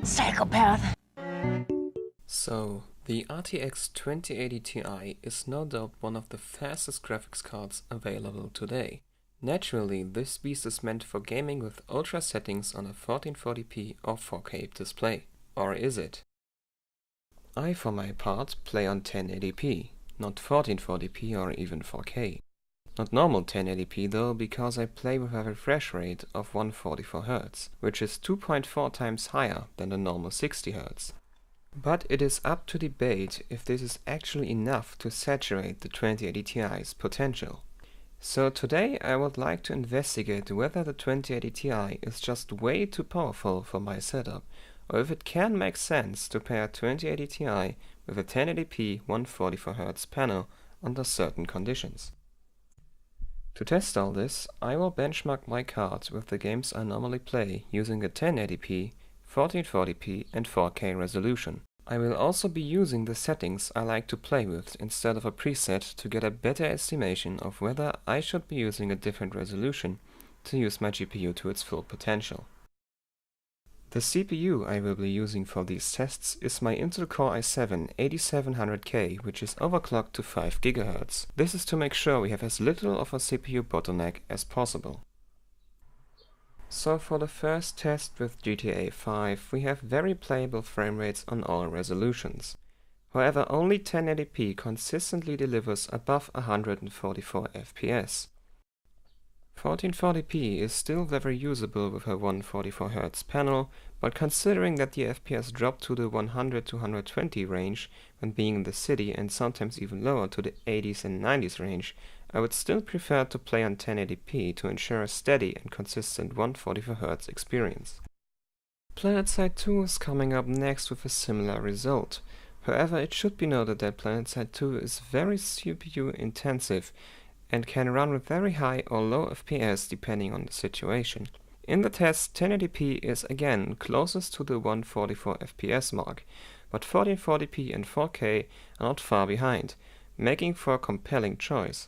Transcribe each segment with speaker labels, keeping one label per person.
Speaker 1: Psychopath.
Speaker 2: So, the RTX 2080 Ti is no doubt one of the fastest graphics cards available today. Naturally, this beast is meant for gaming with ultra settings on a 1440p or 4K display. Or is it? I, for my part, play on 1080p, not 1440p or even 4K. Not normal 1080p though, because I play with a refresh rate of 144Hz, which is 2.4 times higher than the normal 60Hz. But it is up to debate if this is actually enough to saturate the 2080 Ti's potential. So today I would like to investigate whether the 2080 Ti is just way too powerful for my setup, or if it can make sense to pair 2080 Ti with a 1080p 144Hz panel under certain conditions. To test all this, I will benchmark my card with the games I normally play using a 1080p, 1440p and 4K resolution. I will also be using the settings I like to play with instead of a preset to get a better estimation of whether I should be using a different resolution to use my GPU to its full potential. The CPU I will be using for these tests is my Intel Core i7 8700K, which is overclocked to 5 GHz. This is to make sure we have as little of a CPU bottleneck as possible. So for the first test with GTA 5, we have very playable frame rates on all resolutions. However, only 1080p consistently delivers above 144 FPS. 1440p is still very usable with a 144Hz panel, but considering that the FPS drop to the 100 to 120 range when being in the city and sometimes even lower to the 80s and 90s range, I would still prefer to play on 1080p to ensure a steady and consistent 144Hz experience. Planetside II is coming up next with a similar result. However, it should be noted that Planetside II is very CPU intensive and can run with very high or low FPS depending on the situation. In the test, 1080p is again closest to the 144 FPS mark, but 1440p and 4K are not far behind, making for a compelling choice.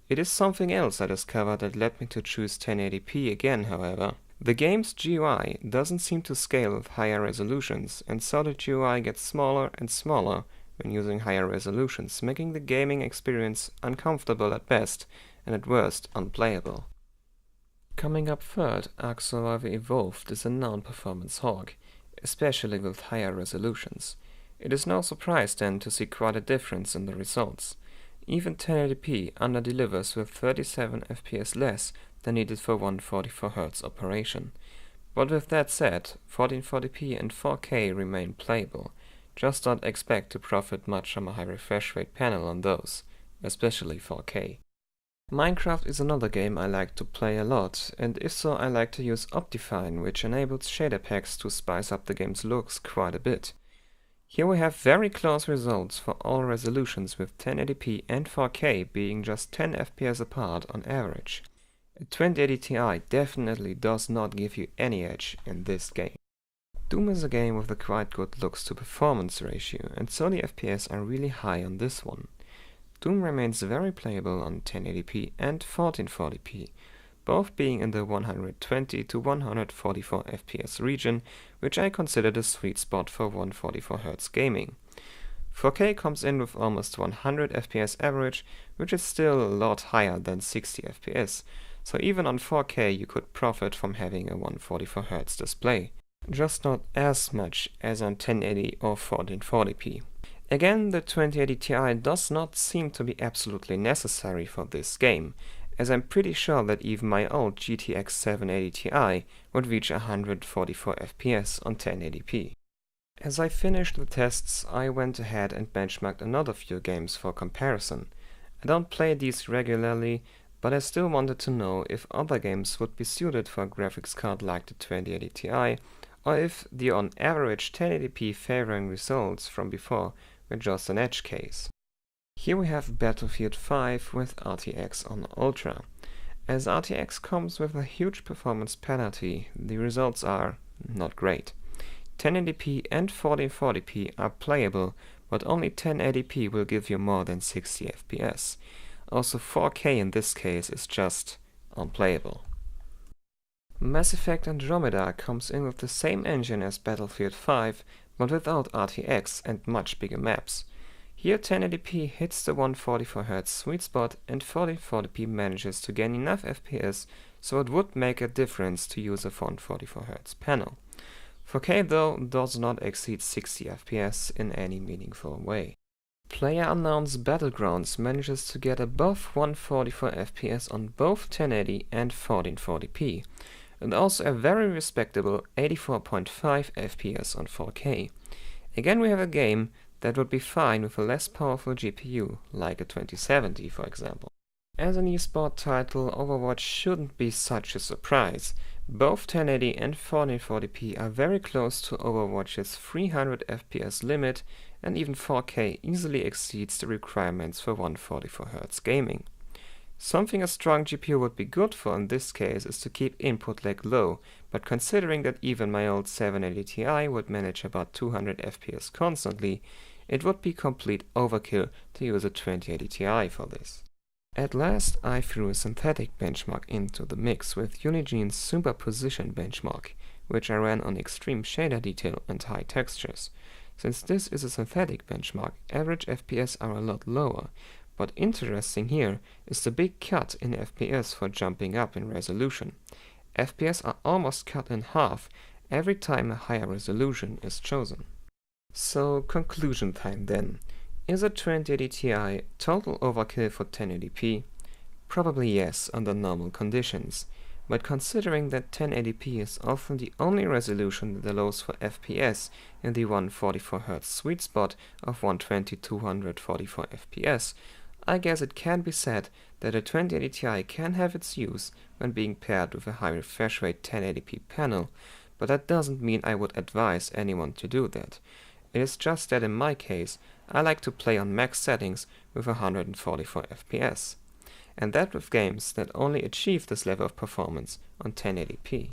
Speaker 2: It is something else I discovered that led me to choose 1080p again, however. The game's GUI doesn't seem to scale with higher resolutions, and so the GUI gets smaller and smaller when using higher resolutions, making the gaming experience uncomfortable at best and at worst unplayable. Coming up third, Ark Survivor Evolved is a non-performance hog, especially with higher resolutions. It is no surprise then to see quite a difference in the results. Even 1080p under-delivers with 37 FPS less than needed for 144Hz operation. But with that said, 1440p and 4K remain playable. Just don't expect to profit much from a high refresh rate panel on those, especially 4K. Minecraft is another game I like to play a lot, and if so I like to use Optifine, which enables shader packs to spice up the game's looks quite a bit. Here we have very close results for all resolutions with 1080p and 4K being just 10 FPS apart on average. A 2080 Ti definitely does not give you any edge in this game. Doom is a game with a quite good looks to performance ratio, and so the FPS are really high on this one. Doom remains very playable on 1080p and 1440p, both being in the 120 to 144 FPS region, which I consider the sweet spot for 144Hz gaming. 4K comes in with almost 100 FPS average, which is still a lot higher than 60 FPS, so even on 4K you could profit from having a 144Hz display. Just not as much as on 1080 or 1440p. Again, the 2080 Ti does not seem to be absolutely necessary for this game, as I'm pretty sure that even my old GTX 780 Ti would reach 144 FPS on 1080p. As I finished the tests, I went ahead and benchmarked another few games for comparison. I don't play these regularly, but I still wanted to know if other games would be suited for a graphics card like the 2080 Ti, or if the on average 1080p favoring results from before were just an edge case. Here we have Battlefield 5 with RTX on Ultra. As RTX comes with a huge performance penalty, the results are not great. 1080p and 1440p are playable, but only 1080p will give you more than 60 FPS. Also 4K in this case is just unplayable. Mass Effect Andromeda comes in with the same engine as Battlefield 5, but without RTX and much bigger maps. Here 1080p hits the 144Hz sweet spot and 1440p manages to gain enough FPS so it would make a difference to use a 144Hz panel. 4K though does not exceed 60 FPS in any meaningful way. PlayerUnknown's Battlegrounds manages to get above 144 FPS on both 1080 and 1440p, and also a very respectable 84.5 FPS on 4K. Again we have a game that would be fine with a less powerful GPU, like a 2070 for example. As an esport title, Overwatch shouldn't be such a surprise. Both 1080 and 1440p are very close to Overwatch's 300 FPS limit, and even 4K easily exceeds the requirements for 144Hz gaming. Something a strong GPU would be good for in this case is to keep input lag low, but considering that even my old 780 Ti would manage about 200 FPS constantly, it would be complete overkill to use a 2080 Ti for this. At last I threw a synthetic benchmark into the mix with Unigene's superposition benchmark, which I ran on extreme shader detail and high textures. Since this is a synthetic benchmark, average FPS are a lot lower, but interesting here is the big cut in FPS for jumping up in resolution. FPS are almost cut in half every time a higher resolution is chosen. So conclusion time then. Is a 2080 Ti total overkill for 1080p? Probably yes under normal conditions, but considering that 1080p is often the only resolution that allows for FPS in the 144Hz sweet spot of 120-244 FPS, I guess it can be said that a 2080 Ti can have its use when being paired with a high refresh rate 1080p panel, but that doesn't mean I would advise anyone to do that. It is just that in my case, I like to play on max settings with 144 FPS, and that with games that only achieve this level of performance on 1080p.